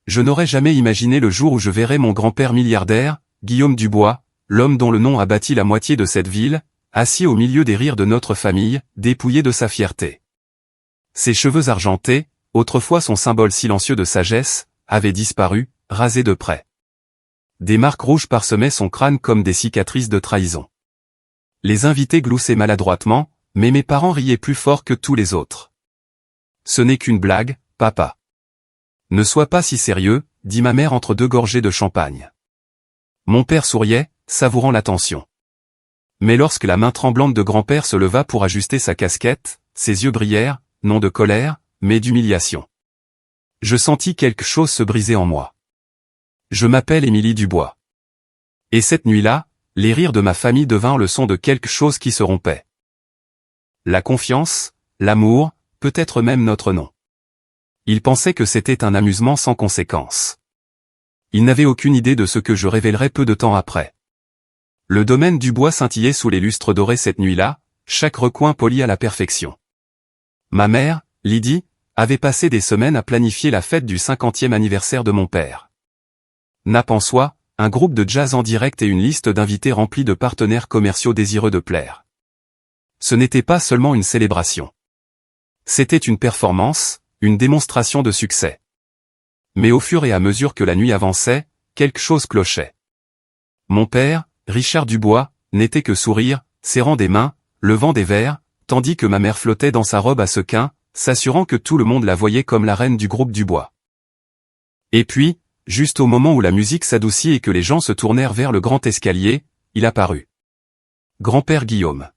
Je n'aurais jamais imaginé le jour où je verrais mon grand-père milliardaire, Guillaume Dubois, l'homme dont le nom a bâti la moitié de cette ville, assis au milieu des rires de notre famille, dépouillé de sa fierté. Ses cheveux argentés, autrefois son symbole silencieux de sagesse, avaient disparu, rasés de près. Des marques rouges parsemaient son crâne comme des cicatrices de trahison. Les invités gloussaient maladroitement, mais mes parents riaient plus fort que tous les autres. « Ce n'est qu'une blague, papa. »« Ne sois pas si sérieux, » dit ma mère entre deux gorgées de champagne. Mon père souriait, savourant l'attention. Mais lorsque la main tremblante de grand-père se leva pour ajuster sa casquette, ses yeux brillèrent, non de colère, mais d'humiliation. Je sentis quelque chose se briser en moi. Je m'appelle Émilie Dubois. Et cette nuit-là, les rires de ma famille devinrent le son de quelque chose qui se rompait. La confiance, l'amour, peut-être même notre nom. Ils pensaient que c'était un amusement sans conséquence. Ils n'avaient aucune idée de ce que je révélerais peu de temps après. Le domaine Dubois scintillait sous les lustres dorés cette nuit-là, chaque recoin poli à la perfection. Ma mère, Lydie, avait passé des semaines à planifier la fête du 50e anniversaire de mon père. Nap en soi, un groupe de jazz en direct et une liste d'invités remplie de partenaires commerciaux désireux de plaire. Ce n'était pas seulement une célébration. C'était une performance, une démonstration de succès. Mais au fur et à mesure que la nuit avançait, quelque chose clochait. Mon père, Richard Dubois, n'était que sourire, serrant des mains, levant des verres, tandis que ma mère flottait dans sa robe à sequins, s'assurant que tout le monde la voyait comme la reine du groupe Dubois. Et puis, juste au moment où la musique s'adoucit et que les gens se tournèrent vers le grand escalier, il apparut. Grand-père Guillaume.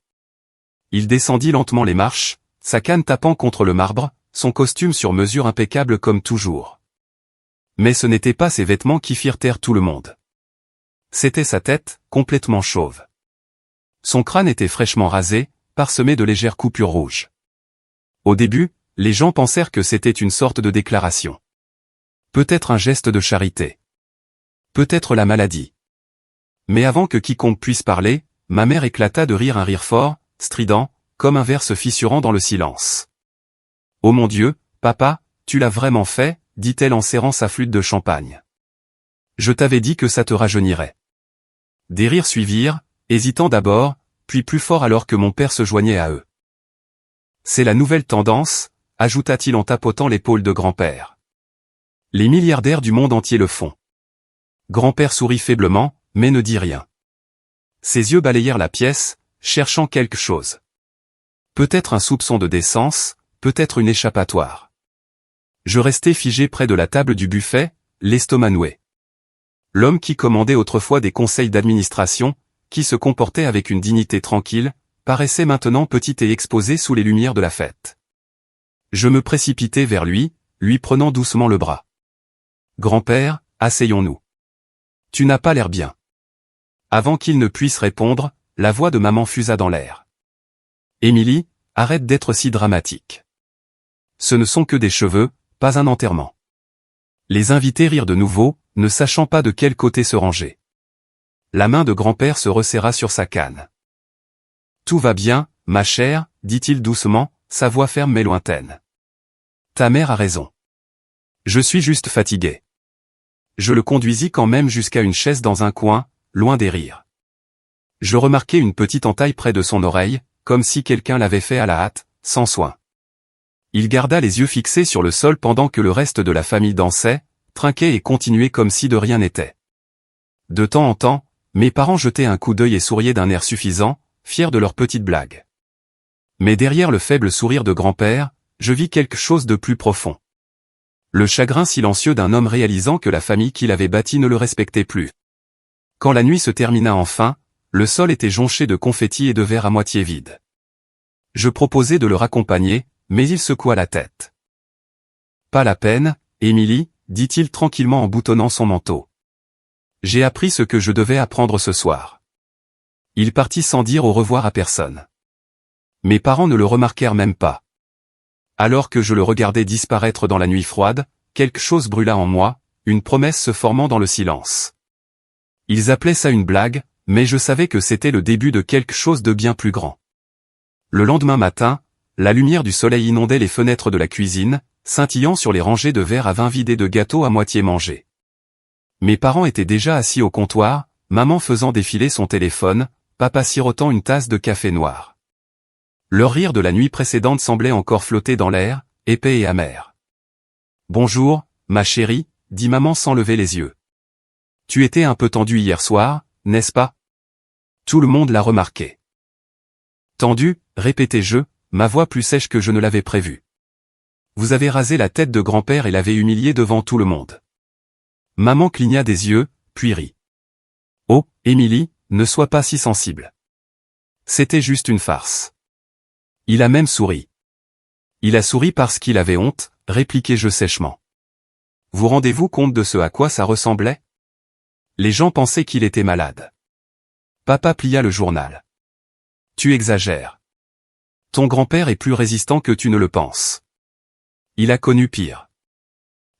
Il descendit lentement les marches, sa canne tapant contre le marbre, son costume sur mesure impeccable comme toujours. Mais ce n'était pas ses vêtements qui firent taire tout le monde. C'était sa tête, complètement chauve. Son crâne était fraîchement rasé, parsemé de légères coupures rouges. Au début, les gens pensèrent que c'était une sorte de déclaration. Peut-être un geste de charité. Peut-être la maladie. Mais avant que quiconque puisse parler, ma mère éclata de rire un rire fort, strident, comme un verre se fissurant dans le silence. « Oh mon Dieu, papa, tu l'as vraiment fait » dit-elle en serrant sa flûte de champagne. « Je t'avais dit que ça te rajeunirait. » Des rires suivirent, hésitant d'abord, puis plus fort alors que mon père se joignait à eux. « C'est la nouvelle tendance » ajouta-t-il en tapotant l'épaule de grand-père. « Les milliardaires du monde entier le font. » Grand-père sourit faiblement, mais ne dit rien. Ses yeux balayèrent la pièce, cherchant quelque chose. Peut-être un soupçon de décence, peut-être une échappatoire. Je restai figé près de la table du buffet, l'estomac noué. L'homme qui commandait autrefois des conseils d'administration, qui se comportait avec une dignité tranquille, paraissait maintenant petit et exposé sous les lumières de la fête. Je me précipitai vers lui, lui prenant doucement le bras. « Grand-père, asseyons-nous. Tu n'as pas l'air bien. » Avant qu'il ne puisse répondre, la voix de maman fusa dans l'air. « Émilie, arrête d'être si dramatique. Ce ne sont que des cheveux, pas un enterrement. » Les invités rirent de nouveau, ne sachant pas de quel côté se ranger. La main de grand-père se resserra sur sa canne. « Tout va bien, ma chère, » dit-il doucement, sa voix ferme mais lointaine. « Ta mère a raison. Je suis juste fatigué. » Je le conduisis quand même jusqu'à une chaise dans un coin, loin des rires. Je remarquai une petite entaille près de son oreille, comme si quelqu'un l'avait fait à la hâte, sans soin. Il garda les yeux fixés sur le sol pendant que le reste de la famille dansait, trinquait et continuait comme si de rien n'était. De temps en temps, mes parents jetaient un coup d'œil et souriaient d'un air suffisant, fiers de leur petite blague. Mais derrière le faible sourire de grand-père, je vis quelque chose de plus profond. Le chagrin silencieux d'un homme réalisant que la famille qu'il avait bâtie ne le respectait plus. Quand la nuit se termina enfin, le sol était jonché de confettis et de verres à moitié vides. Je proposai de le raccompagner, mais il secoua la tête. « Pas la peine, Émilie, » dit-il tranquillement en boutonnant son manteau. « J'ai appris ce que je devais apprendre ce soir. » Il partit sans dire au revoir à personne. Mes parents ne le remarquèrent même pas. Alors que je le regardais disparaître dans la nuit froide, quelque chose brûla en moi, une promesse se formant dans le silence. Ils appelaient ça une blague, mais je savais que c'était le début de quelque chose de bien plus grand. Le lendemain matin, la lumière du soleil inondait les fenêtres de la cuisine, scintillant sur les rangées de verres à vin vidés de gâteaux à moitié mangés. Mes parents étaient déjà assis au comptoir, maman faisant défiler son téléphone, papa sirotant une tasse de café noir. Leur rire de la nuit précédente semblait encore flotter dans l'air, épais et amer. « Bonjour, ma chérie », dit maman sans lever les yeux. « Tu étais un peu tendue hier soir, n'est-ce pas ?» Tout le monde l'a remarqué. « Tendue », répétai-je, ma voix plus sèche que je ne l'avais prévu. « Vous avez rasé la tête de grand-père et l'avez humilié devant tout le monde. » Maman cligna des yeux, puis rit. « Oh, Émilie, ne sois pas si sensible. C'était juste une farce. » Il a même souri. « Il a souri parce qu'il avait honte », répliquai-je sèchement. « Vous rendez-vous compte de ce à quoi ça ressemblait ? Les gens pensaient qu'il était malade. » Papa plia le journal. « Tu exagères. Ton grand-père est plus résistant que tu ne le penses. Il a connu pire. »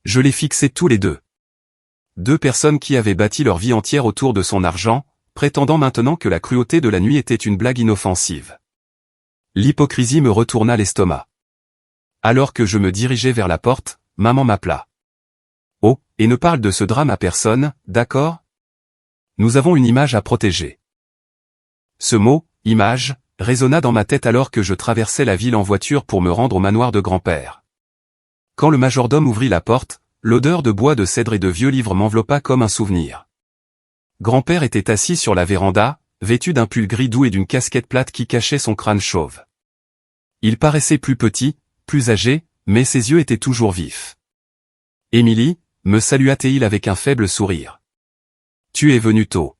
Je les fixais tous les deux. Deux personnes qui avaient bâti leur vie entière autour de son argent, prétendant maintenant que la cruauté de la nuit était une blague inoffensive. L'hypocrisie me retourna l'estomac. Alors que je me dirigeais vers la porte, maman m'appela. « Oh, et ne parle de ce drame à personne, d'accord ? Nous avons une image à protéger. » Ce mot, « image », résonna dans ma tête alors que je traversais la ville en voiture pour me rendre au manoir de grand-père. Quand le majordome ouvrit la porte, l'odeur de bois de cèdre et de vieux livres m'enveloppa comme un souvenir. Grand-père était assis sur la véranda, vêtu d'un pull gris doux et d'une casquette plate qui cachait son crâne chauve. Il paraissait plus petit, plus âgé, mais ses yeux étaient toujours vifs. « Émilie » me salua-t-il avec un faible sourire. « Tu es venue tôt. »«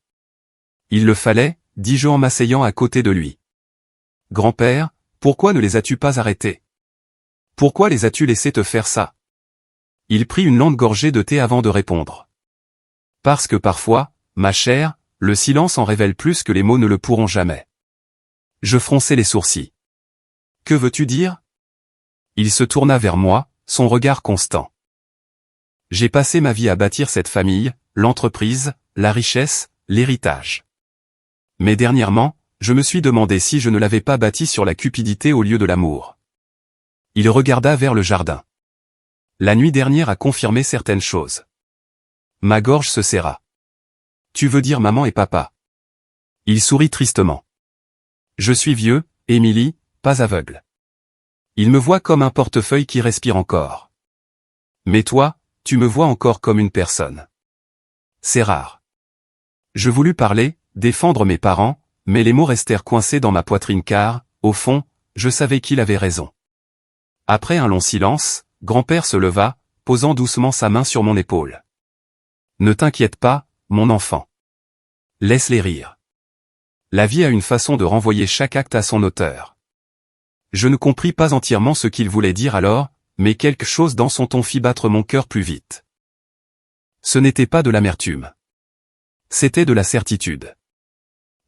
Il le fallait » dis-je en m'asseyant à côté de lui. « Grand-père, pourquoi ne les as-tu pas arrêtés ? Pourquoi les as-tu laissés te faire ça ?» Il prit une longue gorgée de thé avant de répondre. « Parce que parfois, ma chère, le silence en révèle plus que les mots ne le pourront jamais. » Je fronçai les sourcils. « Que veux-tu dire ?» Il se tourna vers moi, son regard constant. « J'ai passé ma vie à bâtir cette famille, l'entreprise, la richesse, l'héritage. Mais dernièrement, je me suis demandé si je ne l'avais pas bâti sur la cupidité au lieu de l'amour. » Il regarda vers le jardin. La nuit dernière a confirmé certaines choses. Ma gorge se serra. « Tu veux dire maman et papa ?» Il sourit tristement. « Je suis vieux, Émilie, pas aveugle. Il me voit comme un portefeuille qui respire encore. Mais toi, tu me vois encore comme une personne. C'est rare. » Je voulus parler, défendre mes parents, mais les mots restèrent coincés dans ma poitrine car, au fond, je savais qu'il avait raison. Après un long silence, grand-père se leva, posant doucement sa main sur mon épaule. « Ne t'inquiète pas, mon enfant. Laisse-les rire. La vie a une façon de renvoyer chaque acte à son auteur. » Je ne compris pas entièrement ce qu'il voulait dire alors, mais quelque chose dans son ton fit battre mon cœur plus vite. Ce n'était pas de l'amertume. C'était de la certitude.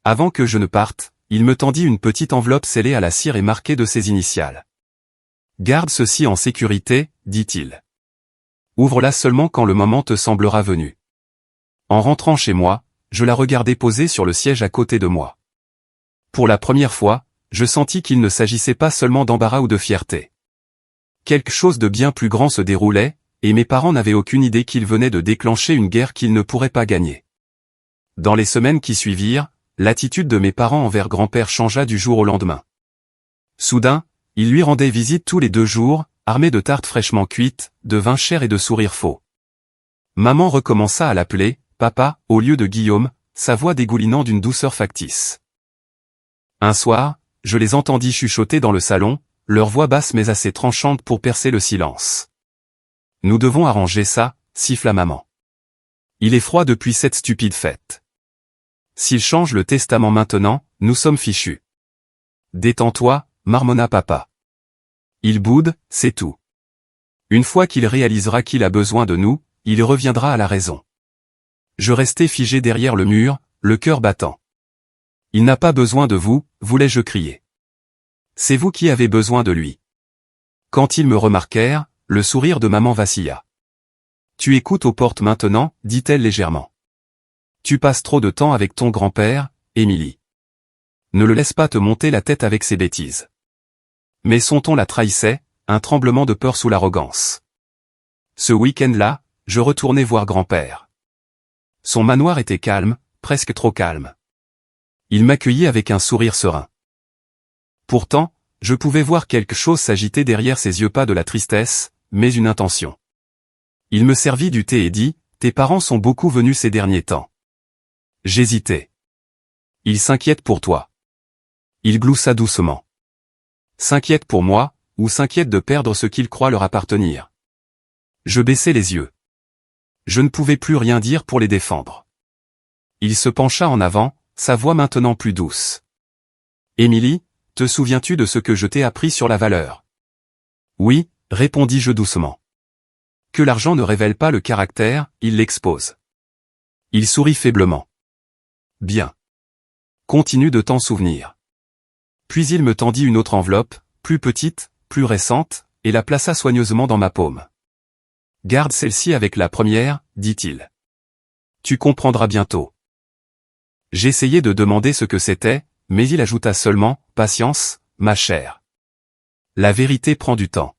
Avant que je ne parte, il me tendit une petite enveloppe scellée à la cire et marquée de ses initiales. « Garde ceci en sécurité, dit-il. Ouvre-la seulement quand le moment te semblera venu. » En rentrant chez moi, je la regardai posée sur le siège à côté de moi. Pour la première fois, je sentis qu'il ne s'agissait pas seulement d'embarras ou de fierté. Quelque chose de bien plus grand se déroulait, et mes parents n'avaient aucune idée qu'ils venaient de déclencher une guerre qu'ils ne pourraient pas gagner. Dans les semaines qui suivirent, l'attitude de mes parents envers grand-père changea du jour au lendemain. Soudain, ils lui rendaient visite tous les 2 jours, armés de tartes fraîchement cuites, de vin cher et de sourires faux. Maman recommença à l'appeler « papa » au lieu de Guillaume, sa voix dégoulinant d'une douceur factice. Un soir, je les entendis chuchoter dans le salon, leur voix basse mais assez tranchante pour percer le silence. « Nous devons arranger ça », siffla maman. « Il est froid depuis cette stupide fête. S'il change le testament maintenant, nous sommes fichus. »« Détends-toi », marmonna papa. « Il boude, c'est tout. Une fois qu'il réalisera qu'il a besoin de nous, il reviendra à la raison. » Je restai figé derrière le mur, le cœur battant. « Il n'a pas besoin de vous », voulais-je crier. « C'est vous qui avez besoin de lui. » Quand ils me remarquèrent, le sourire de maman vacilla. « Tu écoutes aux portes maintenant, dit-elle légèrement. Tu passes trop de temps avec ton grand-père, Émilie. Ne le laisse pas te monter la tête avec ses bêtises. » Mais son ton la trahissait, un tremblement de peur sous l'arrogance. Ce week-end-là, je retournais voir grand-père. Son manoir était calme, presque trop calme. Il m'accueillit avec un sourire serein. Pourtant, je pouvais voir quelque chose s'agiter derrière ses yeux, pas de la tristesse, mais une intention. Il me servit du thé et dit, « Tes parents sont beaucoup venus ces derniers temps. » J'hésitais. « Ils s'inquiètent pour toi. » Il gloussa doucement. « S'inquiètent pour moi, ou s'inquiètent de perdre ce qu'ils croient leur appartenir. » Je baissai les yeux. Je ne pouvais plus rien dire pour les défendre. Il se pencha en avant, sa voix maintenant plus douce. « Émilie, te souviens-tu de ce que je t'ai appris sur la valeur? » « Oui, » répondis-je doucement. « Que l'argent ne révèle pas le caractère, il l'expose. » Il sourit faiblement. « Bien. Continue de t'en souvenir. » Puis il me tendit une autre enveloppe, plus petite, plus récente, et la plaça soigneusement dans ma paume. « Garde celle-ci avec la première, dit-il. Tu comprendras bientôt. » J'essayai de demander ce que c'était, mais il ajouta seulement, « Patience, ma chère. La vérité prend du temps. »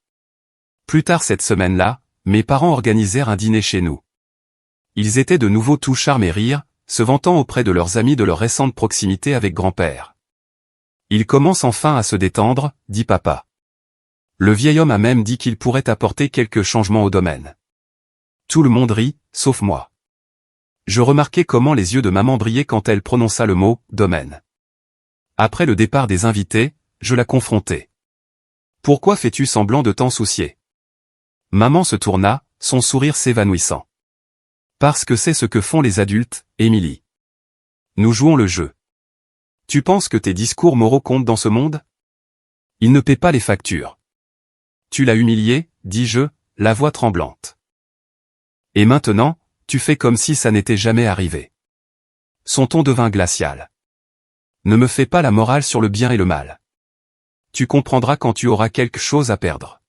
Plus tard cette semaine-là, mes parents organisèrent un dîner chez nous. Ils étaient de nouveau tout charme et rire, se vantant auprès de leurs amis de leur récente proximité avec grand-père. « Il commence enfin à se détendre, dit papa. Le vieil homme a même dit qu'il pourrait apporter quelques changements au domaine. » Tout le monde rit, sauf moi. Je remarquai comment les yeux de maman brillaient quand elle prononça le mot « domaine ». Après le départ des invités, je la confrontai. « Pourquoi fais-tu semblant de t'en soucier ?» Maman se tourna, son sourire s'évanouissant. « Parce que c'est ce que font les adultes, Émilie. Nous jouons le jeu. Tu penses que tes discours moraux comptent dans ce monde? Ils ne paient pas les factures. Tu l'as humilié, dis-je, la voix tremblante. Et maintenant, tu fais comme si ça n'était jamais arrivé. » Son ton devint glacial. « Ne me fais pas la morale sur le bien et le mal. Tu comprendras quand tu auras quelque chose à perdre. »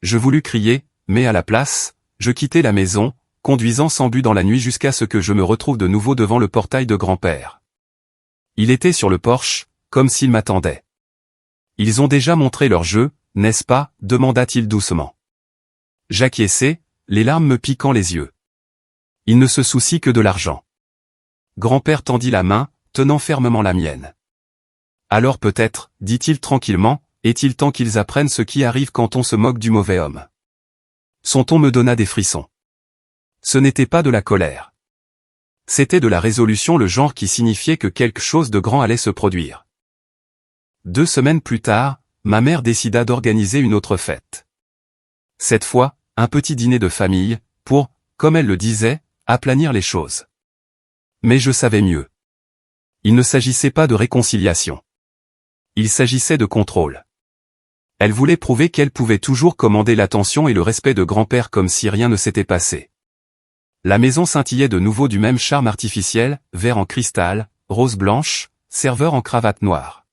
Je voulus crier, mais à la place, je quittai la maison, conduisant sans but dans la nuit jusqu'à ce que je me retrouve de nouveau devant le portail de grand-père. Il était sur le porche, comme s'il m'attendait. « Ils ont déjà montré leur jeu, n'est-ce pas ?» demanda-t-il doucement. J'acquiesçai, les larmes me piquant les yeux. Il ne se soucie que de l'argent. Grand-père tendit la main, tenant fermement la mienne. « Alors peut-être, dit-il tranquillement, est-il temps qu'ils apprennent ce qui arrive quand on se moque du mauvais homme. » Son ton me donna des frissons. Ce n'était pas de la colère. C'était de la résolution, le genre qui signifiait que quelque chose de grand allait se produire. 2 semaines plus tard, ma mère décida d'organiser une autre fête. Cette fois, un petit dîner de famille, pour, comme elle le disait, aplanir les choses. Mais je savais mieux. Il ne s'agissait pas de réconciliation. Il s'agissait de contrôle. Elle voulait prouver qu'elle pouvait toujours commander l'attention et le respect de grand-père comme si rien ne s'était passé. La maison scintillait de nouveau du même charme artificiel, verre en cristal, rose blanche, serveur en cravate noire.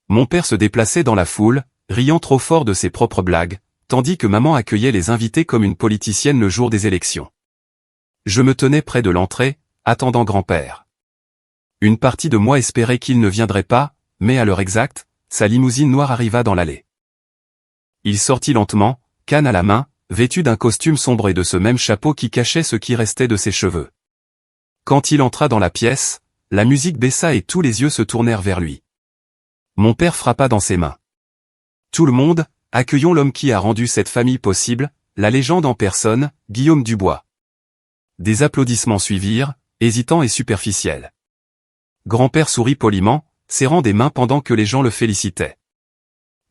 Mon père se déplaçait dans la foule, riant trop fort de ses propres blagues, tandis que maman accueillait les invités comme une politicienne le jour des élections. Je me tenais près de l'entrée, attendant grand-père. Une partie de moi espérait qu'il ne viendrait pas, mais à l'heure exacte, sa limousine noire arriva dans l'allée. Il sortit lentement, canne à la main, vêtu d'un costume sombre et de ce même chapeau qui cachait ce qui restait de ses cheveux. Quand il entra dans la pièce, la musique baissa et tous les yeux se tournèrent vers lui. Mon père frappa dans ses mains. Tout le monde, accueillons l'homme qui a rendu cette famille possible, la légende en personne, Guillaume Dubois. Des applaudissements suivirent, hésitants et superficiels. Grand-père sourit poliment, serrant des mains pendant que les gens le félicitaient.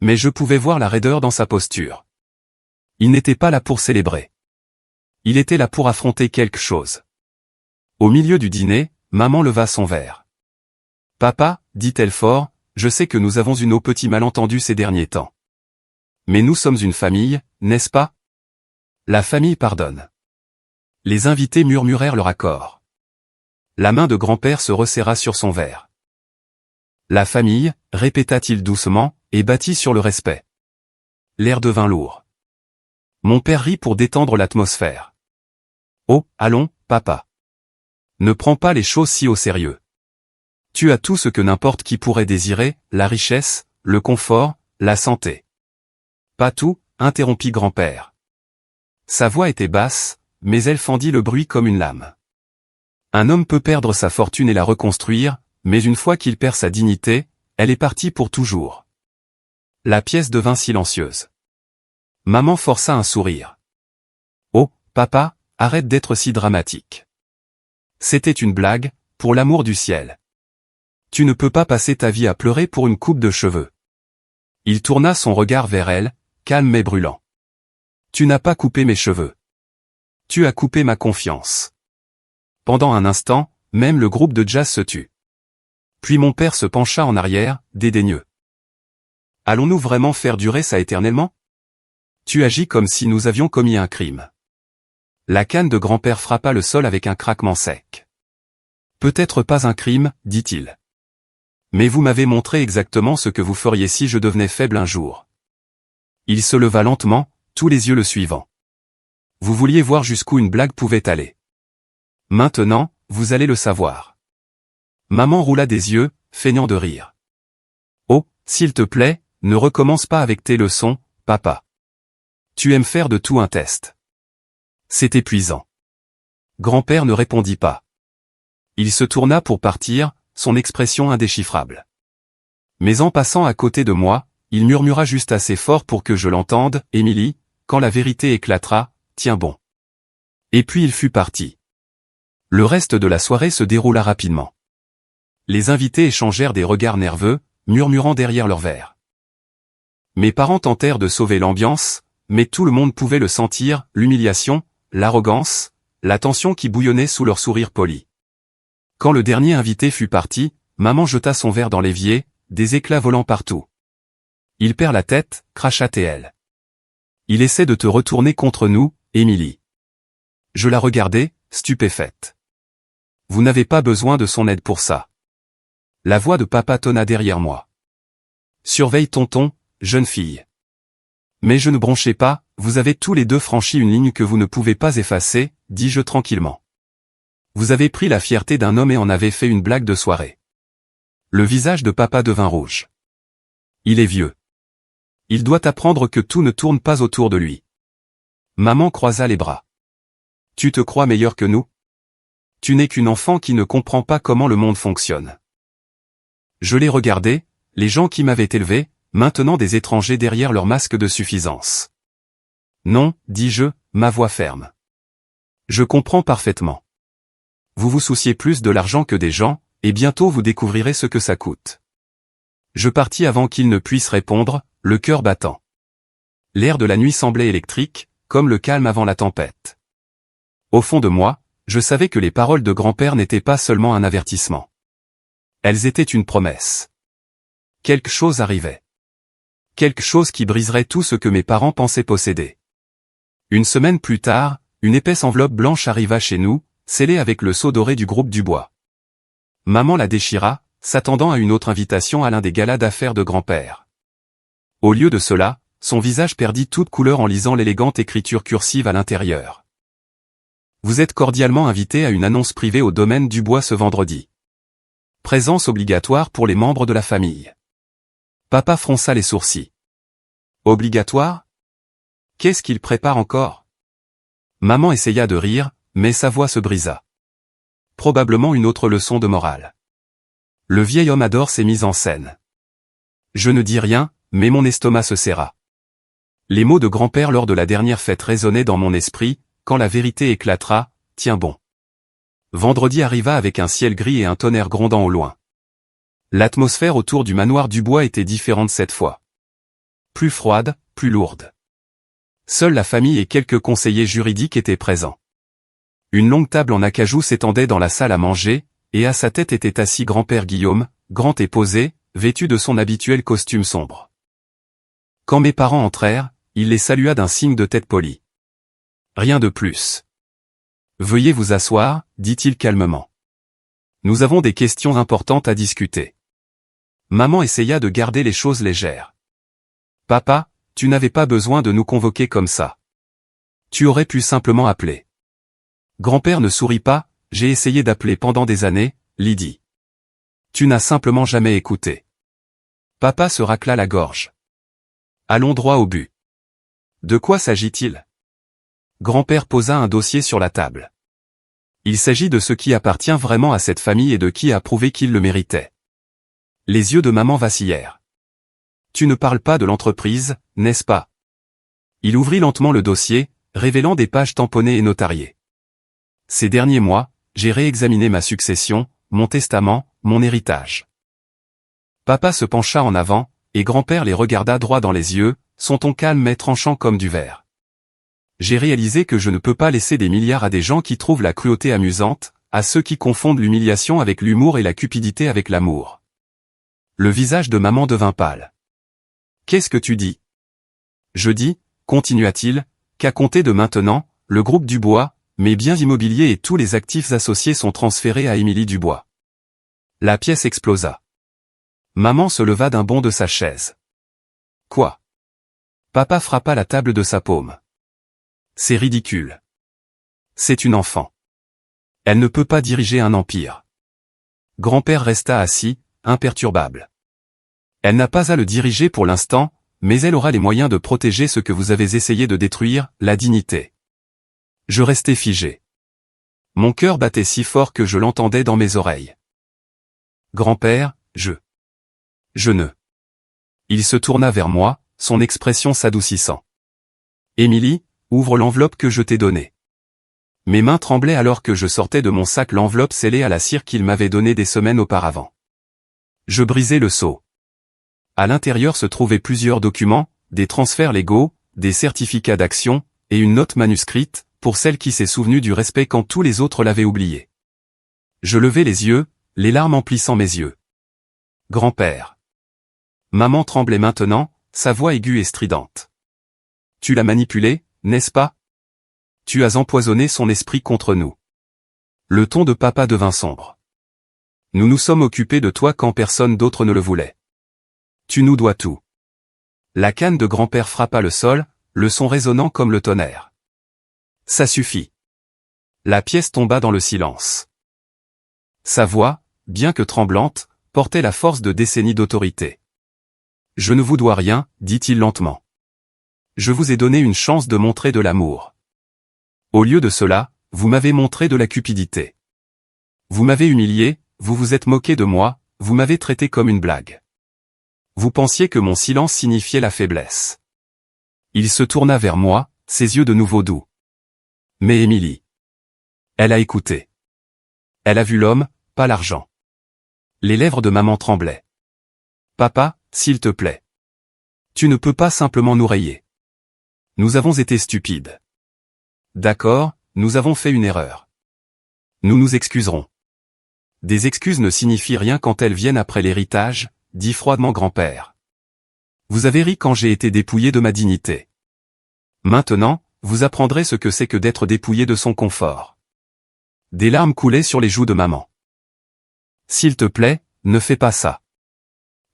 Mais je pouvais voir la raideur dans sa posture. Il n'était pas là pour célébrer. Il était là pour affronter quelque chose. Au milieu du dîner, maman leva son verre. « Papa, dit-elle fort, je sais que nous avons eu nos petits malentendus ces derniers temps. Mais nous sommes une famille, n'est-ce pas? La famille pardonne. » Les invités murmurèrent leur accord. La main de grand-père se resserra sur son verre. « La famille, répéta-t-il doucement, est bâtie sur le respect. » L'air devint lourd. Mon père rit pour détendre l'atmosphère. « Oh, allons, papa. Ne prends pas les choses si au sérieux. Tu as tout ce que n'importe qui pourrait désirer, la richesse, le confort, la santé. Pas tout, interrompit grand-père. Sa voix était basse, mais elle fendit le bruit comme une lame. Un homme peut perdre sa fortune et la reconstruire, mais une fois qu'il perd sa dignité, elle est partie pour toujours. La pièce devint silencieuse. Maman força un sourire. Oh, papa, arrête d'être si dramatique. C'était une blague, pour l'amour du ciel. Tu ne peux pas passer ta vie à pleurer pour une coupe de cheveux. Il tourna son regard vers elle, calme mais brûlant. Tu n'as pas coupé mes cheveux. Tu as coupé ma confiance. Pendant un instant, même le groupe de jazz se tut. Puis mon père se pencha en arrière, dédaigneux. Allons-nous vraiment faire durer ça éternellement? Tu agis comme si nous avions commis un crime. La canne de grand-père frappa le sol avec un craquement sec. Peut-être pas un crime, dit-il. Mais vous m'avez montré exactement ce que vous feriez si je devenais faible un jour. Il se leva lentement, tous les yeux le suivant. Vous vouliez voir jusqu'où une blague pouvait aller. Maintenant, vous allez le savoir. Maman roula des yeux, feignant de rire. Oh, s'il te plaît, ne recommence pas avec tes leçons, papa. Tu aimes faire de tout un test. C'est épuisant. Grand-père ne répondit pas. Il se tourna pour partir, son expression indéchiffrable. Mais en passant à côté de moi, il murmura juste assez fort pour que je l'entende, Émilie, quand la vérité éclatera, tiens bon. Et puis il fut parti. Le reste de la soirée se déroula rapidement. Les invités échangèrent des regards nerveux, murmurant derrière leurs verres. Mes parents tentèrent de sauver l'ambiance, mais tout le monde pouvait le sentir, l'humiliation, l'arrogance, la tension qui bouillonnait sous leur sourire poli. Quand le dernier invité fut parti, maman jeta son verre dans l'évier, des éclats volant partout. Il perd la tête, cracha-t-elle. Il essaie de te retourner contre nous, Émilie. Je la regardai, stupéfaite. Vous n'avez pas besoin de son aide pour ça. La voix de papa tonna derrière moi. Surveille tonton, jeune fille. Mais je ne bronchais pas, vous avez tous les deux franchi une ligne que vous ne pouvez pas effacer, dis-je tranquillement. Vous avez pris la fierté d'un homme et en avez fait une blague de soirée. Le visage de papa devint rouge. Il est vieux. Il doit apprendre que tout ne tourne pas autour de lui. Maman croisa les bras. Tu te crois meilleur que nous? Tu n'es qu'une enfant qui ne comprend pas comment le monde fonctionne. Je les regardais, les gens qui m'avaient élevé, maintenant des étrangers derrière leur masque de suffisance. Non, dis-je, ma voix ferme. Je comprends parfaitement. Vous vous souciez plus de l'argent que des gens, et bientôt vous découvrirez ce que ça coûte. Je partis avant qu'il ne puisse répondre, le cœur battant. L'air de la nuit semblait électrique, comme le calme avant la tempête. Au fond de moi, je savais que les paroles de grand-père n'étaient pas seulement un avertissement. Elles étaient une promesse. Quelque chose arrivait. Quelque chose qui briserait tout ce que mes parents pensaient posséder. Une semaine plus tard, une épaisse enveloppe blanche arriva chez nous, scellée avec le sceau doré du groupe Dubois. Maman la déchira, s'attendant à une autre invitation à l'un des galas d'affaires de grand-père. Au lieu de cela, son visage perdit toute couleur en lisant l'élégante écriture cursive à l'intérieur. Vous êtes cordialement invité à une annonce privée au domaine Dubois ce vendredi. Présence obligatoire pour les membres de la famille. Papa fronça les sourcils. Obligatoire? Qu'est-ce qu'il prépare encore? Maman essaya de rire, mais sa voix se brisa. Probablement une autre leçon de morale. Le vieil homme adore ces mises en scène. Je ne dis rien, mais mon estomac se serra. Les mots de grand-père lors de la dernière fête résonnaient dans mon esprit, quand la vérité éclatera, tiens bon. Vendredi arriva avec un ciel gris et un tonnerre grondant au loin. L'atmosphère autour du manoir Dubois était différente cette fois. Plus froide, plus lourde. Seule la famille et quelques conseillers juridiques étaient présents. Une longue table en acajou s'étendait dans la salle à manger, et à sa tête était assis grand-père Guillaume, grand et posé, vêtu de son habituel costume sombre. Quand mes parents entrèrent, il les salua d'un signe de tête poli. Rien de plus. Veuillez vous asseoir, dit-il calmement. Nous avons des questions importantes à discuter. Maman essaya de garder les choses légères. Papa, tu n'avais pas besoin de nous convoquer comme ça. Tu aurais pu simplement appeler. Grand-père ne sourit pas, j'ai essayé d'appeler pendant des années, Lydie. Tu n'as simplement jamais écouté. Papa se racla la gorge. Allons droit au but. De quoi s'agit-il? Grand-père posa un dossier sur la table. Il s'agit de ce qui appartient vraiment à cette famille et de qui a prouvé qu'il le méritait. Les yeux de maman vacillèrent. Tu ne parles pas de l'entreprise, n'est-ce pas? Il ouvrit lentement le dossier, révélant des pages tamponnées et notariées. Ces derniers mois, j'ai réexaminé ma succession, mon testament, mon héritage. Papa se pencha en avant, et grand-père les regarda droit dans les yeux, son ton calme mais tranchant comme du verre. J'ai réalisé que je ne peux pas laisser des milliards à des gens qui trouvent la cruauté amusante, à ceux qui confondent l'humiliation avec l'humour et la cupidité avec l'amour. Le visage de maman devint pâle. Qu'est-ce que tu dis? Je dis, continua-t-il, qu'à compter de maintenant, le groupe Dubois, mes biens immobiliers et tous les actifs associés sont transférés à Émilie Dubois. La pièce explosa. Maman se leva d'un bond de sa chaise. Quoi? Papa frappa la table de sa paume. C'est ridicule. C'est une enfant. Elle ne peut pas diriger un empire. Grand-père resta assis, imperturbable. Elle n'a pas à le diriger pour l'instant, mais elle aura les moyens de protéger ce que vous avez essayé de détruire, la dignité. Je restai figé. Mon cœur battait si fort que je l'entendais dans mes oreilles. Grand-père, je ne. Il se tourna vers moi, son expression s'adoucissant. Émilie, ouvre l'enveloppe que je t'ai donnée. Mes mains tremblaient alors que je sortais de mon sac l'enveloppe scellée à la cire qu'il m'avait donnée des semaines auparavant. Je brisai le sceau. À l'intérieur se trouvaient plusieurs documents, des transferts légaux, des certificats d'action, et une note manuscrite, pour celle qui s'est souvenue du respect quand tous les autres l'avaient oublié. Je levai les yeux, les larmes emplissant mes yeux. Grand-père. Maman tremblait maintenant, sa voix aiguë et stridente. Tu l'as manipulé, n'est-ce pas? Tu as empoisonné son esprit contre nous. Le ton de papa devint sombre. Nous nous sommes occupés de toi quand personne d'autre ne le voulait. Tu nous dois tout. La canne de grand-père frappa le sol, le son résonnant comme le tonnerre. Ça suffit. La pièce tomba dans le silence. Sa voix, bien que tremblante, portait la force de décennies d'autorité. Je ne vous dois rien, dit-il lentement. Je vous ai donné une chance de montrer de l'amour. Au lieu de cela, vous m'avez montré de la cupidité. Vous m'avez humilié, vous vous êtes moqué de moi, vous m'avez traité comme une blague. Vous pensiez que mon silence signifiait la faiblesse. Il se tourna vers moi, ses yeux de nouveau doux. Mais Émilie. Elle a écouté. Elle a vu l'homme, pas l'argent. Les lèvres de maman tremblaient. Papa, s'il te plaît. Tu ne peux pas simplement nous rayer. Nous avons été stupides. D'accord, nous avons fait une erreur. Nous nous excuserons. Des excuses ne signifient rien quand elles viennent après l'héritage, dit froidement grand-père. Vous avez ri quand j'ai été dépouillé de ma dignité. Maintenant, vous apprendrez ce que c'est que d'être dépouillé de son confort. Des larmes coulaient sur les joues de maman. S'il te plaît, ne fais pas ça.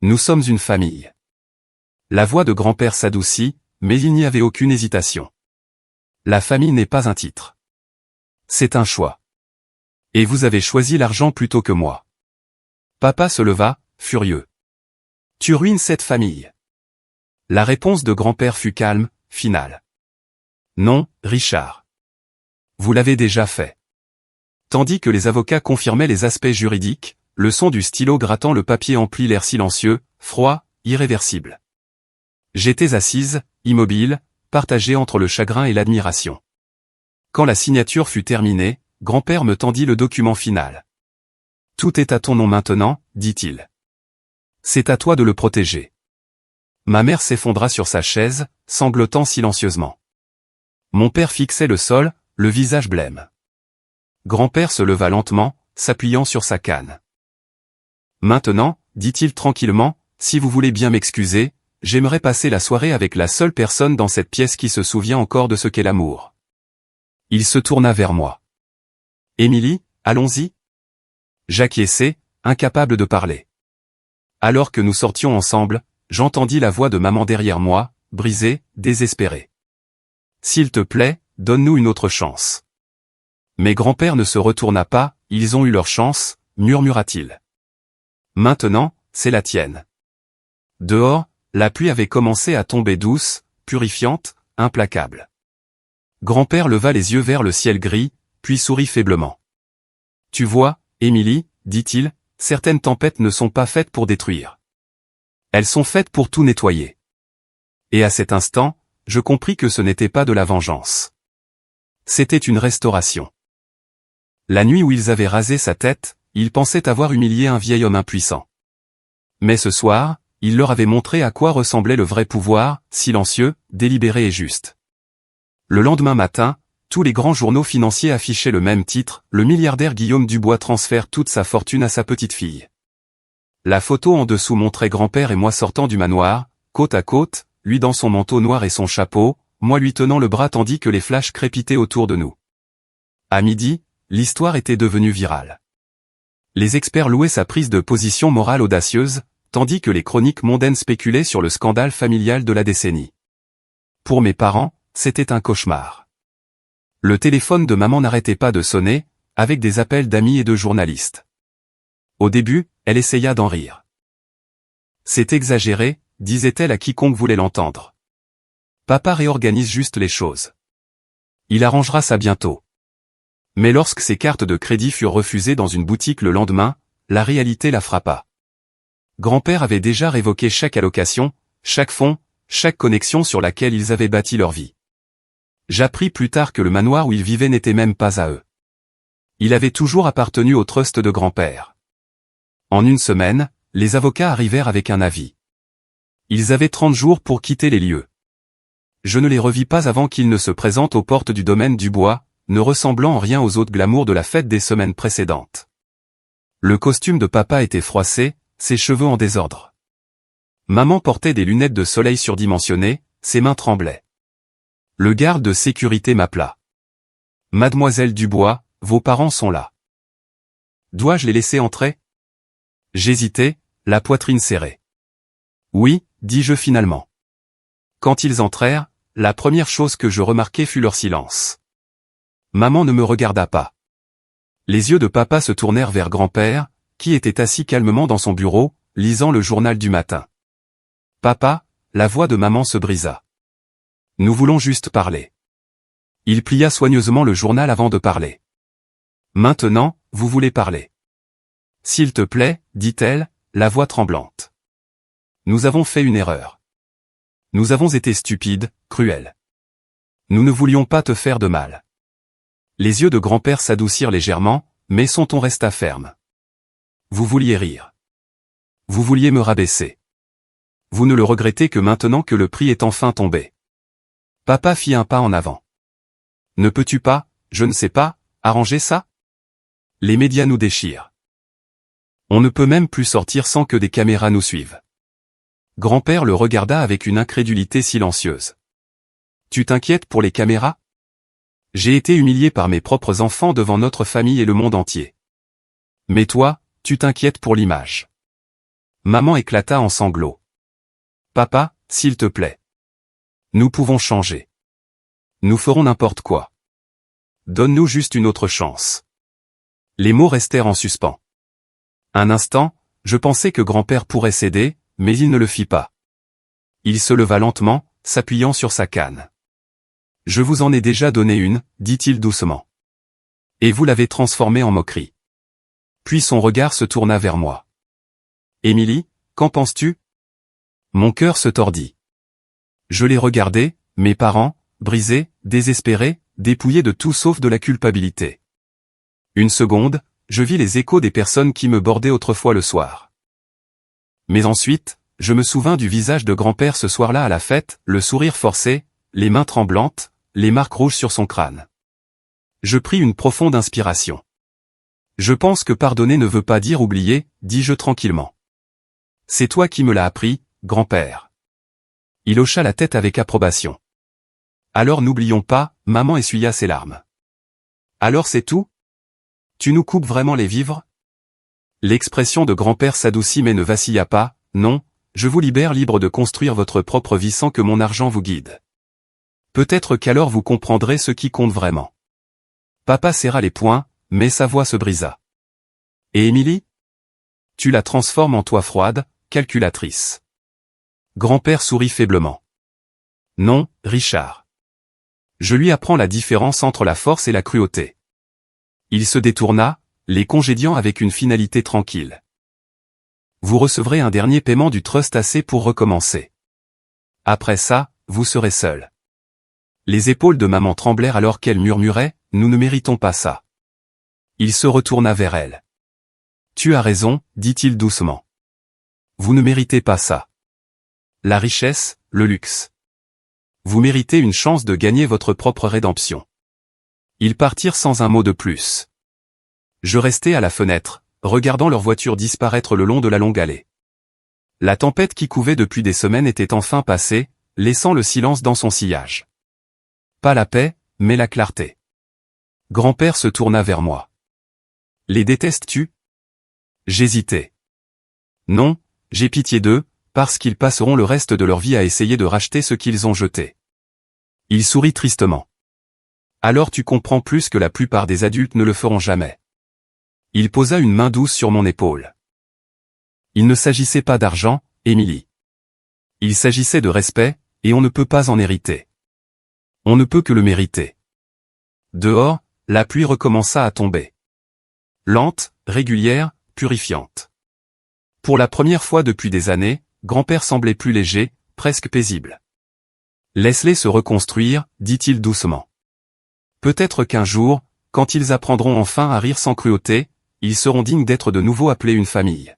Nous sommes une famille. La voix de grand-père s'adoucit, mais il n'y avait aucune hésitation. La famille n'est pas un titre. C'est un choix. Et vous avez choisi l'argent plutôt que moi. Papa se leva, furieux. Tu ruines cette famille. La réponse de grand-père fut calme, finale. Non, Richard. Vous l'avez déjà fait. Tandis que les avocats confirmaient les aspects juridiques, le son du stylo grattant le papier emplit l'air silencieux, froid, irréversible. J'étais assise, immobile, partagée entre le chagrin et l'admiration. Quand la signature fut terminée, grand-père me tendit le document final. Tout est à ton nom maintenant, dit-il. C'est à toi de le protéger. Ma mère s'effondra sur sa chaise, sanglotant silencieusement. Mon père fixait le sol, le visage blême. Grand-père se leva lentement, s'appuyant sur sa canne. Maintenant, dit-il tranquillement, si vous voulez bien m'excuser, j'aimerais passer la soirée avec la seule personne dans cette pièce qui se souvient encore de ce qu'est l'amour. Il se tourna vers moi. Émilie, allons-y. J'acquiesçai, incapable de parler. Alors que nous sortions ensemble, j'entendis la voix de maman derrière moi, brisée, désespérée. S'il te plaît, donne-nous une autre chance. Mais grand-père ne se retourna pas, ils ont eu leur chance, murmura-t-il. Maintenant, c'est la tienne. Dehors, la pluie avait commencé à tomber douce, purifiante, implacable. Grand-père leva les yeux vers le ciel gris, puis sourit faiblement. Tu vois, Émilie, dit-il, certaines tempêtes ne sont pas faites pour détruire. Elles sont faites pour tout nettoyer. Et à cet instant, je compris que ce n'était pas de la vengeance. C'était une restauration. La nuit où ils avaient rasé sa tête, ils pensaient avoir humilié un vieil homme impuissant. Mais ce soir, il leur avait montré à quoi ressemblait le vrai pouvoir, silencieux, délibéré et juste. Le lendemain matin, tous les grands journaux financiers affichaient le même titre, le milliardaire Guillaume Dubois transfère toute sa fortune à sa petite-fille. La photo en dessous montrait grand-père et moi sortant du manoir, côte à côte, lui dans son manteau noir et son chapeau, moi lui tenant le bras tandis que les flashs crépitaient autour de nous. À midi, l'histoire était devenue virale. Les experts louaient sa prise de position morale audacieuse, tandis que les chroniques mondaines spéculaient sur le scandale familial de la décennie. Pour mes parents, c'était un cauchemar. Le téléphone de maman n'arrêtait pas de sonner, avec des appels d'amis et de journalistes. Au début, elle essaya d'en rire. C'est exagéré, disait-elle à quiconque voulait l'entendre. Papa réorganise juste les choses. Il arrangera ça bientôt. Mais lorsque ses cartes de crédit furent refusées dans une boutique le lendemain, la réalité la frappa. Grand-père avait déjà révoqué chaque allocation, chaque fonds, chaque connexion sur laquelle ils avaient bâti leur vie. J'appris plus tard que le manoir où ils vivaient n'était même pas à eux. Il avait toujours appartenu au trust de grand-père. En une semaine, les avocats arrivèrent avec un avis. Ils avaient 30 jours pour quitter les lieux. Je ne les revis pas avant qu'ils ne se présentent aux portes du domaine Dubois, ne ressemblant en rien aux autres glamours de la fête des semaines précédentes. Le costume de papa était froissé, ses cheveux en désordre. Maman portait des lunettes de soleil surdimensionnées, ses mains tremblaient. Le garde de sécurité m'appela. « Mademoiselle Dubois, vos parents sont là. » Dois-je les laisser entrer? J'hésitais, la poitrine serrée. Oui, dis-je finalement. Quand ils entrèrent, la première chose que je remarquai fut leur silence. Maman ne me regarda pas. Les yeux de papa se tournèrent vers grand-père, qui était assis calmement dans son bureau, lisant le journal du matin. Papa, la voix de maman se brisa. Nous voulons juste parler. Il plia soigneusement le journal avant de parler. Maintenant, vous voulez parler. S'il te plaît, dit-elle, la voix tremblante. Nous avons fait une erreur. Nous avons été stupides, cruels. Nous ne voulions pas te faire de mal. Les yeux de grand-père s'adoucirent légèrement, mais son ton resta ferme. Vous vouliez rire. Vous vouliez me rabaisser. Vous ne le regrettez que maintenant que le prix est enfin tombé. Papa fit un pas en avant. Ne peux-tu pas, je ne sais pas, arranger ça? Les médias nous déchirent. On ne peut même plus sortir sans que des caméras nous suivent. Grand-père le regarda avec une incrédulité silencieuse. Tu t'inquiètes pour les caméras? J'ai été humilié par mes propres enfants devant notre famille et le monde entier. Mais toi, tu t'inquiètes pour l'image. Maman éclata en sanglots. Papa, s'il te plaît. Nous pouvons changer. Nous ferons n'importe quoi. Donne-nous juste une autre chance. Les mots restèrent en suspens. Un instant, je pensais que grand-père pourrait céder, mais il ne le fit pas. Il se leva lentement, s'appuyant sur sa canne. Je vous en ai déjà donné une, dit-il doucement. Et vous l'avez transformée en moquerie. Puis son regard se tourna vers moi. Émilie, qu'en penses-tu? Mon cœur se tordit. Je les regardais, mes parents, brisés, désespérés, dépouillés de tout sauf de la culpabilité. Une seconde, je vis les échos des personnes qui me bordaient autrefois le soir. Mais ensuite, je me souvins du visage de grand-père ce soir-là à la fête, le sourire forcé, les mains tremblantes, les marques rouges sur son crâne. Je pris une profonde inspiration. Je pense que pardonner ne veut pas dire oublier, dis-je tranquillement. C'est toi qui me l'as appris, grand-père. Il hocha la tête avec approbation. Alors n'oublions pas, maman essuya ses larmes. Alors c'est tout? Tu nous coupes vraiment les vivres? L'expression de grand-père s'adoucit mais ne vacilla pas, non, je vous libère libre de construire votre propre vie sans que mon argent vous guide. Peut-être qu'alors vous comprendrez ce qui compte vraiment. Papa serra les poings, mais sa voix se brisa. Et Émilie? Tu la transformes en toi froide, calculatrice. Grand-père sourit faiblement. Non, Richard. Je lui apprends la différence entre la force et la cruauté. Il se détourna, les congédiant avec une finalité tranquille. Vous recevrez un dernier paiement du trust assez pour recommencer. Après ça, vous serez seul. Les épaules de maman tremblèrent alors qu'elle murmurait, nous ne méritons pas ça. Il se retourna vers elle. Tu as raison, dit-il doucement. Vous ne méritez pas ça. La richesse, le luxe. Vous méritez une chance de gagner votre propre rédemption. Ils partirent sans un mot de plus. Je restai à la fenêtre, regardant leur voiture disparaître le long de la longue allée. La tempête qui couvait depuis des semaines était enfin passée, laissant le silence dans son sillage. Pas la paix, mais la clarté. Grand-père se tourna vers moi. Les détestes-tu? J'hésitais. Non, j'ai pitié d'eux, parce qu'ils passeront le reste de leur vie à essayer de racheter ce qu'ils ont jeté. Il sourit tristement. Alors tu comprends plus que la plupart des adultes ne le feront jamais. Il posa une main douce sur mon épaule. Il ne s'agissait pas d'argent, Émilie. Il s'agissait de respect, et on ne peut pas en hériter. On ne peut que le mériter. Dehors, la pluie recommença à tomber. Lente, régulière, purifiante. Pour la première fois depuis des années, grand-père semblait plus léger, presque paisible. Laisse-les se reconstruire, dit-il doucement. Peut-être qu'un jour, quand ils apprendront enfin à rire sans cruauté, ils seront dignes d'être de nouveau appelés une famille.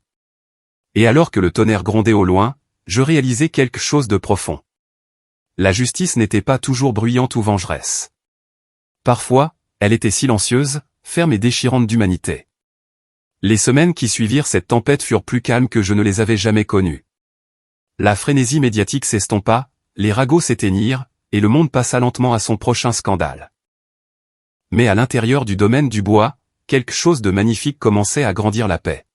Et alors que le tonnerre grondait au loin, je réalisais quelque chose de profond. La justice n'était pas toujours bruyante ou vengeresse. Parfois, elle était silencieuse, ferme et déchirante d'humanité. Les semaines qui suivirent cette tempête furent plus calmes que je ne les avais jamais connues. La frénésie médiatique s'estompa, les ragots s'éteignirent, et le monde passa lentement à son prochain scandale. Mais à l'intérieur du domaine du bois, quelque chose de magnifique commençait à grandir la paix.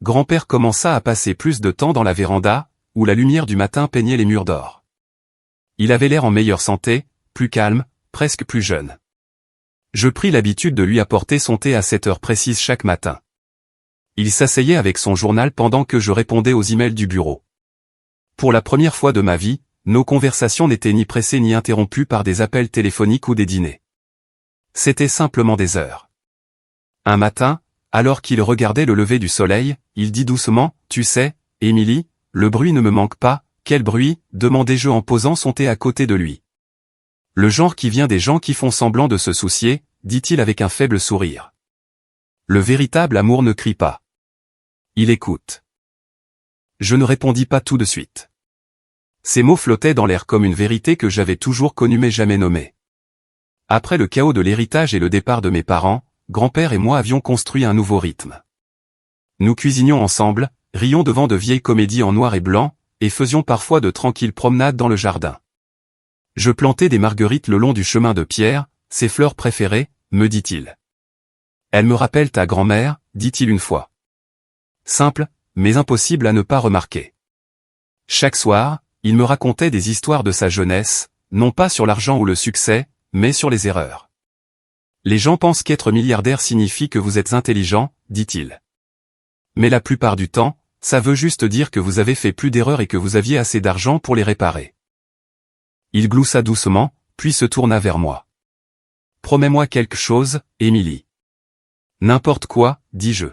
Grand-père commença à passer plus de temps dans la véranda, où la lumière du matin peignait les murs d'or. Il avait l'air en meilleure santé, plus calme, presque plus jeune. Je pris l'habitude de lui apporter son thé à cette heure précise chaque matin. Il s'asseyait avec son journal pendant que je répondais aux emails du bureau. Pour la première fois de ma vie, nos conversations n'étaient ni pressées ni interrompues par des appels téléphoniques ou des dîners. C'était simplement des heures. Un matin, alors qu'il regardait le lever du soleil, il dit doucement, « Tu sais, Émilie, le bruit ne me manque pas. » « Quel bruit ?» demandai-je en posant son thé à côté de lui. « Le genre qui vient des gens qui font semblant de se soucier, » dit-il avec un faible sourire. Le véritable amour ne crie pas. Il écoute. Je ne répondis pas tout de suite. Ces mots flottaient dans l'air comme une vérité que j'avais toujours connue mais jamais nommée. Après le chaos de l'héritage et le départ de mes parents, grand-père et moi avions construit un nouveau rythme. Nous cuisinions ensemble, rions devant de vieilles comédies en noir et blanc, et faisions parfois de tranquilles promenades dans le jardin. Je plantais des marguerites le long du chemin de pierre, ses fleurs préférées, me dit-il. Elles me rappellent ta grand-mère, dit-il une fois. Simple, mais impossible à ne pas remarquer. Chaque soir, il me racontait des histoires de sa jeunesse, non pas sur l'argent ou le succès, mais sur les erreurs. Les gens pensent qu'être milliardaire signifie que vous êtes intelligent, dit-il. Mais la plupart du temps, ça veut juste dire que vous avez fait plus d'erreurs et que vous aviez assez d'argent pour les réparer. Il gloussa doucement, puis se tourna vers moi. Promets-moi quelque chose, Émilie. N'importe quoi, dis-je.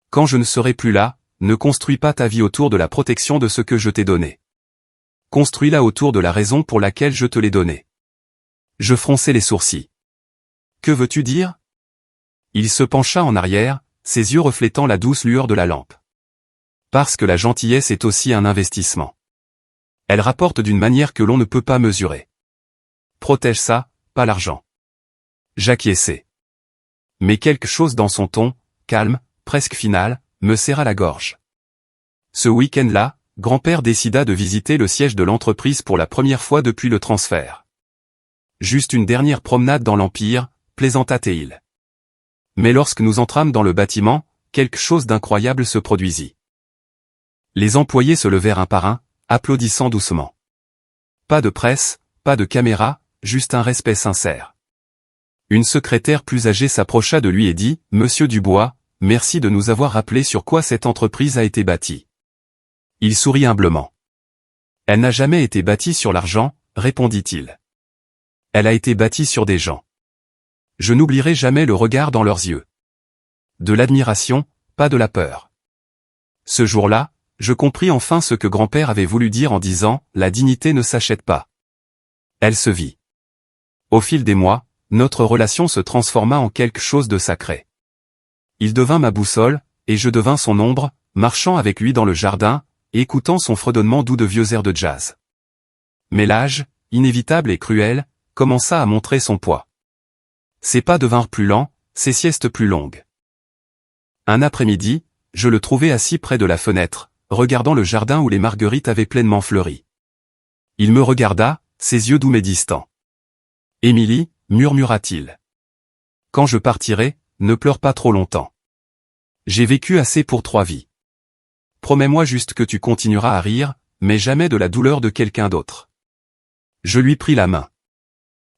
Quand je ne serai plus là, ne construis pas ta vie autour de la protection de ce que je t'ai donné. Construis-la autour de la raison pour laquelle je te l'ai donné. Je fronçai les sourcils. Que veux-tu dire? Il se pencha en arrière, ses yeux reflétant la douce lueur de la lampe. Parce que la gentillesse est aussi un investissement. Elle rapporte d'une manière que l'on ne peut pas mesurer. Protège ça, pas l'argent. J'acquiesçai. Mais quelque chose dans son ton, calme, presque final, me serra la gorge. Ce week-end-là, grand-père décida de visiter le siège de l'entreprise pour la première fois depuis le transfert. Juste une dernière promenade dans l'Empire, plaisanta-t-il. Mais lorsque nous entrâmes dans le bâtiment, quelque chose d'incroyable se produisit. Les employés se levèrent un par un, applaudissant doucement. Pas de presse, pas de caméra, juste un respect sincère. Une secrétaire plus âgée s'approcha de lui et dit, « Monsieur Dubois, merci de nous avoir rappelé sur quoi cette entreprise a été bâtie. » Il sourit humblement. « Elle n'a jamais été bâtie sur l'argent, » répondit-il. Elle a été bâtie sur des gens. Je n'oublierai jamais le regard dans leurs yeux. De l'admiration, pas de la peur. Ce jour-là, je compris enfin ce que grand-père avait voulu dire en disant « La dignité ne s'achète pas ». Elle se vit. Au fil des mois, notre relation se transforma en quelque chose de sacré. Il devint ma boussole, et je devins son ombre, marchant avec lui dans le jardin, et écoutant son fredonnement doux de vieux airs de jazz. Mais l'âge, inévitable et cruel, commença à montrer son poids. Ses pas devinrent plus lents, ses siestes plus longues. Un après-midi, je le trouvai assis près de la fenêtre, regardant le jardin où les marguerites avaient pleinement fleuri. Il me regarda, ses yeux doux mais distants. « Émilie, murmura-t-il. Quand je partirai, ne pleure pas trop longtemps. J'ai vécu assez pour 3 vies. Promets-moi juste que tu continueras à rire, mais jamais de la douleur de quelqu'un d'autre. » Je lui pris la main.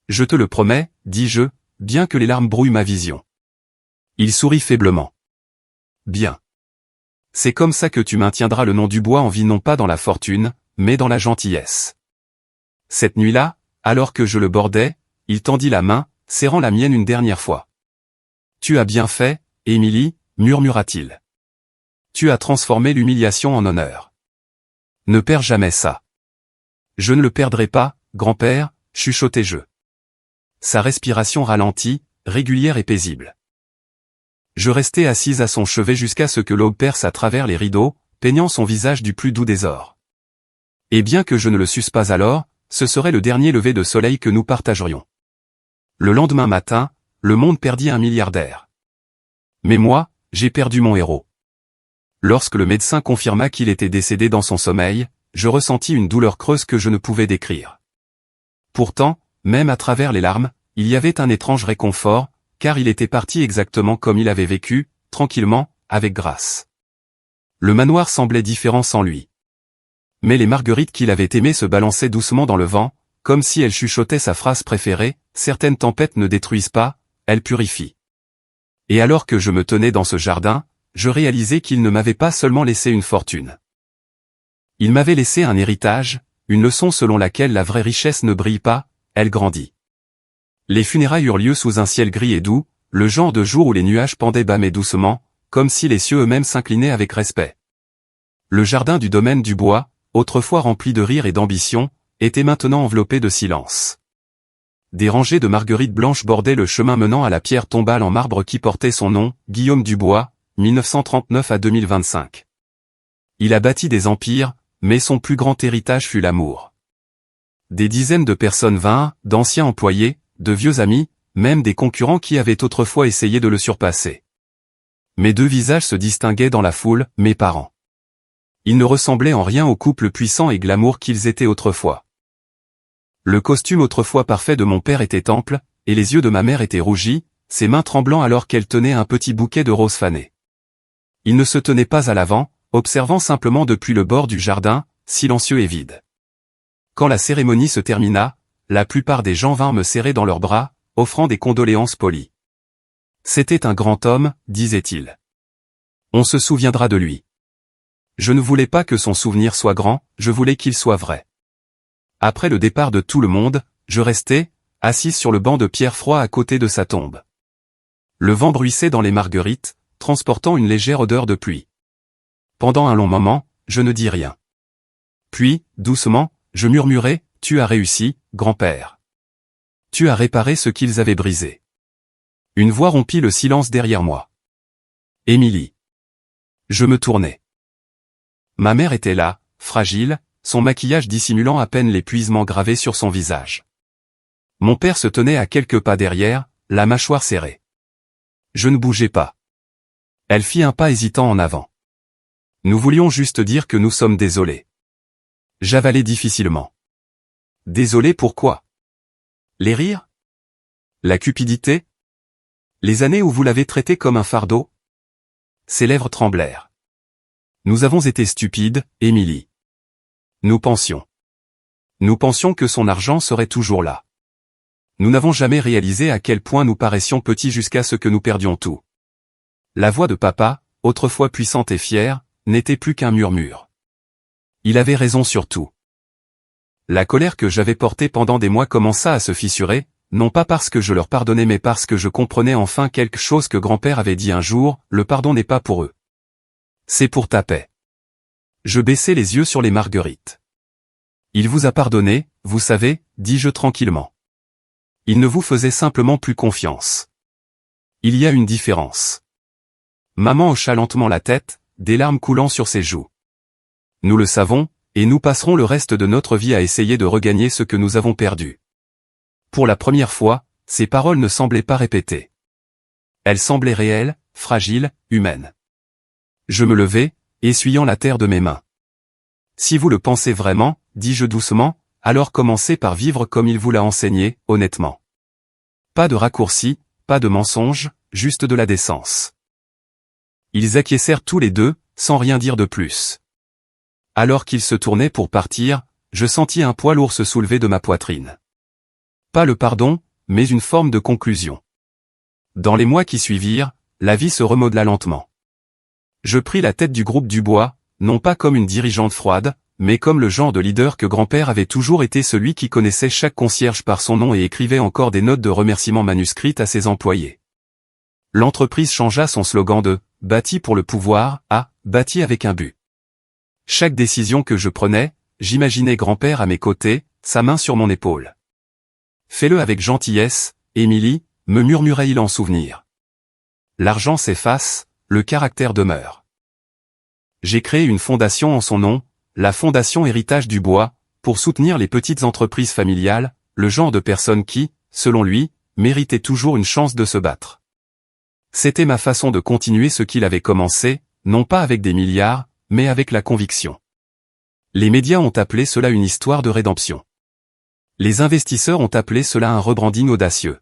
« Je te le promets, dis-je, bien que les larmes brouillent ma vision. » Il sourit faiblement. « Bien. C'est comme ça que tu maintiendras le nom Dubois en vie non pas dans la fortune, mais dans la gentillesse. » Cette nuit-là, alors que je le bordais, il tendit la main, serrant la mienne une dernière fois. « Tu as bien fait, Émilie, murmura-t-il. Tu as transformé l'humiliation en honneur. Ne perds jamais ça. » Je ne le perdrai pas, grand-père, chuchotai-je. Sa respiration ralentit, régulière et paisible. Je restai assise à son chevet jusqu'à ce que l'aube perce à travers les rideaux, peignant son visage du plus doux des ors. Et bien que je ne le susse pas alors, ce serait le dernier lever de soleil que nous partagerions. Le lendemain matin, le monde perdit un milliardaire. Mais moi, j'ai perdu mon héros. Lorsque le médecin confirma qu'il était décédé dans son sommeil, je ressentis une douleur creuse que je ne pouvais décrire. Pourtant, même à travers les larmes, il y avait un étrange réconfort, car il était parti exactement comme il avait vécu, tranquillement, avec grâce. Le manoir semblait différent sans lui. Mais les marguerites qu'il avait aimées se balançaient doucement dans le vent, comme si elles chuchotaient sa phrase préférée, « Certaines tempêtes ne détruisent pas, elles purifient. » Et alors que je me tenais dans ce jardin, je réalisais qu'il ne m'avait pas seulement laissé une fortune. Il m'avait laissé un héritage, une leçon selon laquelle la vraie richesse ne brille pas, elle grandit. Les funérailles eurent lieu sous un ciel gris et doux, le genre de jour où les nuages pendaient bas mais doucement, comme si les cieux eux-mêmes s'inclinaient avec respect. Le jardin du domaine du bois, autrefois rempli de rire et d'ambition, était maintenant enveloppé de silence. Des rangées de marguerites blanches bordaient le chemin menant à la pierre tombale en marbre qui portait son nom, Guillaume Dubois, 1939 à 2025. Il a bâti des empires, mais son plus grand héritage fut l'amour. Des dizaines de personnes vinrent, d'anciens employés, de vieux amis, même des concurrents qui avaient autrefois essayé de le surpasser. Mes 2 visages se distinguaient dans la foule, mes parents. Ils ne ressemblaient en rien au couple puissant et glamour qu'ils étaient autrefois. Le costume autrefois parfait de mon père était ample, et les yeux de ma mère étaient rougis, ses mains tremblant alors qu'elle tenait un petit bouquet de roses fanées. Il ne se tenait pas à l'avant, observant simplement depuis le bord du jardin, silencieux et vide. Quand la cérémonie se termina, la plupart des gens vinrent me serrer dans leurs bras, offrant des condoléances polies. C'était un grand homme, disait-il. On se souviendra de lui. Je ne voulais pas que son souvenir soit grand, je voulais qu'il soit vrai. Après le départ de tout le monde, je restai, assise sur le banc de pierre froid à côté de sa tombe. Le vent bruissait dans les marguerites, transportant une légère odeur de pluie. Pendant un long moment, je ne dis rien. Puis, doucement, je murmurai, « Tu as réussi, grand-père. Tu as réparé ce qu'ils avaient brisé. » Une voix rompit le silence derrière moi. « Émilie. » Je me tournai. Ma mère était là, fragile, son maquillage dissimulant à peine l'épuisement gravé sur son visage. Mon père se tenait à quelques pas derrière, la mâchoire serrée. Je ne bougeais pas. Elle fit un pas hésitant en avant. Nous voulions juste dire que nous sommes désolés. J'avalai difficilement. Désolé pourquoi? Les rires? La cupidité? Les années où vous l'avez traité comme un fardeau? Ses lèvres tremblèrent. Nous avons été stupides, Émilie. Nous pensions. Nous pensions que son argent serait toujours là. Nous n'avons jamais réalisé à quel point nous paraissions petits jusqu'à ce que nous perdions tout. La voix de papa, autrefois puissante et fière, n'était plus qu'un murmure. Il avait raison sur tout. La colère que j'avais portée pendant des mois commença à se fissurer, non pas parce que je leur pardonnais mais parce que je comprenais enfin quelque chose que grand-père avait dit un jour, le pardon n'est pas pour eux. C'est pour ta paix. Je baissai les yeux sur les marguerites. Il vous a pardonné, vous savez, dis-je tranquillement. Il ne vous faisait simplement plus confiance. Il y a une différence. Maman hocha lentement la tête, des larmes coulant sur ses joues. Nous le savons, et nous passerons le reste de notre vie à essayer de regagner ce que nous avons perdu. Pour la première fois, ces paroles ne semblaient pas répétées. Elles semblaient réelles, fragiles, humaines. Je me levai, essuyant la terre de mes mains. Si vous le pensez vraiment, dis-je doucement, alors commencez par vivre comme il vous l'a enseigné, honnêtement. Pas de raccourcis, pas de mensonges, juste de la décence. Ils acquiescèrent tous les deux, sans rien dire de plus. Alors qu'ils se tournaient pour partir, je sentis un poids lourd se soulever de ma poitrine. Pas le pardon, mais une forme de conclusion. Dans les mois qui suivirent, la vie se remodela lentement. Je pris la tête du groupe Dubois, non pas comme une dirigeante froide, mais comme le genre de leader que grand-père avait toujours été, celui qui connaissait chaque concierge par son nom et écrivait encore des notes de remerciement manuscrites à ses employés. L'entreprise changea son slogan de « bâti pour le pouvoir » à « bâti avec un but ». Chaque décision que je prenais, j'imaginais grand-père à mes côtés, sa main sur mon épaule. « Fais-le avec gentillesse, Émilie », me murmurait-il en souvenir. L'argent s'efface, le caractère demeure. J'ai créé une fondation en son nom, la Fondation Héritage Dubois, pour soutenir les petites entreprises familiales, le genre de personnes qui, selon lui, méritaient toujours une chance de se battre. C'était ma façon de continuer ce qu'il avait commencé, non pas avec des milliards, mais avec la conviction. Les médias ont appelé cela une histoire de rédemption. Les investisseurs ont appelé cela un rebranding audacieux.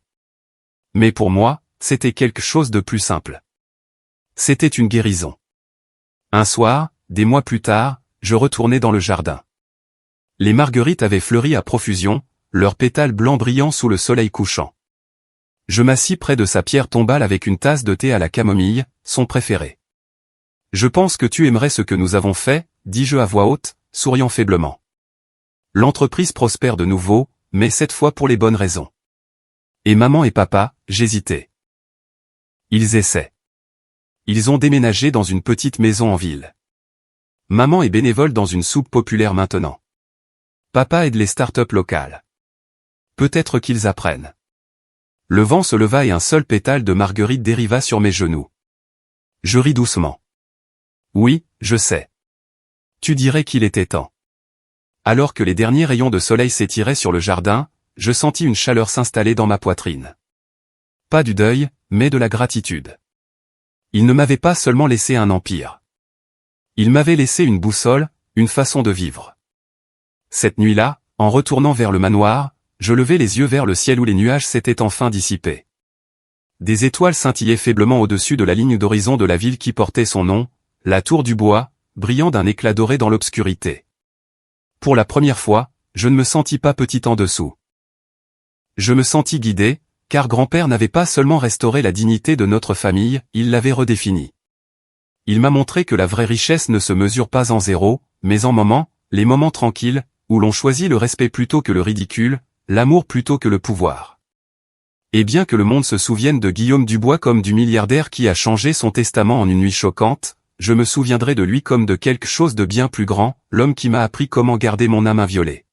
Mais pour moi, c'était quelque chose de plus simple. C'était une guérison. Un soir, des mois plus tard, je retournai dans le jardin. Les marguerites avaient fleuri à profusion, leurs pétales blancs brillant sous le soleil couchant. Je m'assis près de sa pierre tombale avec une tasse de thé à la camomille, son préféré. « Je pense que tu aimerais ce que nous avons fait, » dis-je à voix haute, souriant faiblement. L'entreprise prospère de nouveau, mais cette fois pour les bonnes raisons. Et maman et papa, j'hésitais. Ils essaient. Ils ont déménagé dans une petite maison en ville. Maman est bénévole dans une soupe populaire maintenant. Papa aide les start-up locales. Peut-être qu'ils apprennent. Le vent se leva et un seul pétale de marguerite dériva sur mes genoux. Je ris doucement. Oui, je sais. Tu dirais qu'il était temps. Alors que les derniers rayons de soleil s'étiraient sur le jardin, je sentis une chaleur s'installer dans ma poitrine. Pas du deuil, mais de la gratitude. Il ne m'avait pas seulement laissé un empire. Il m'avait laissé une boussole, une façon de vivre. Cette nuit-là, en retournant vers le manoir, je levai les yeux vers le ciel où les nuages s'étaient enfin dissipés. Des étoiles scintillaient faiblement au-dessus de la ligne d'horizon de la ville qui portait son nom, la tour Dubois, brillant d'un éclat doré dans l'obscurité. Pour la première fois, je ne me sentis pas petit en dessous. Je me sentis guidé, car grand-père n'avait pas seulement restauré la dignité de notre famille, il l'avait redéfinie. Il m'a montré que la vraie richesse ne se mesure pas en zéro, mais en moments, les moments tranquilles, où l'on choisit le respect plutôt que le ridicule, l'amour plutôt que le pouvoir. Et bien que le monde se souvienne de Guillaume Dubois comme du milliardaire qui a changé son testament en une nuit choquante, je me souviendrai de lui comme de quelque chose de bien plus grand, l'homme qui m'a appris comment garder mon âme inviolée.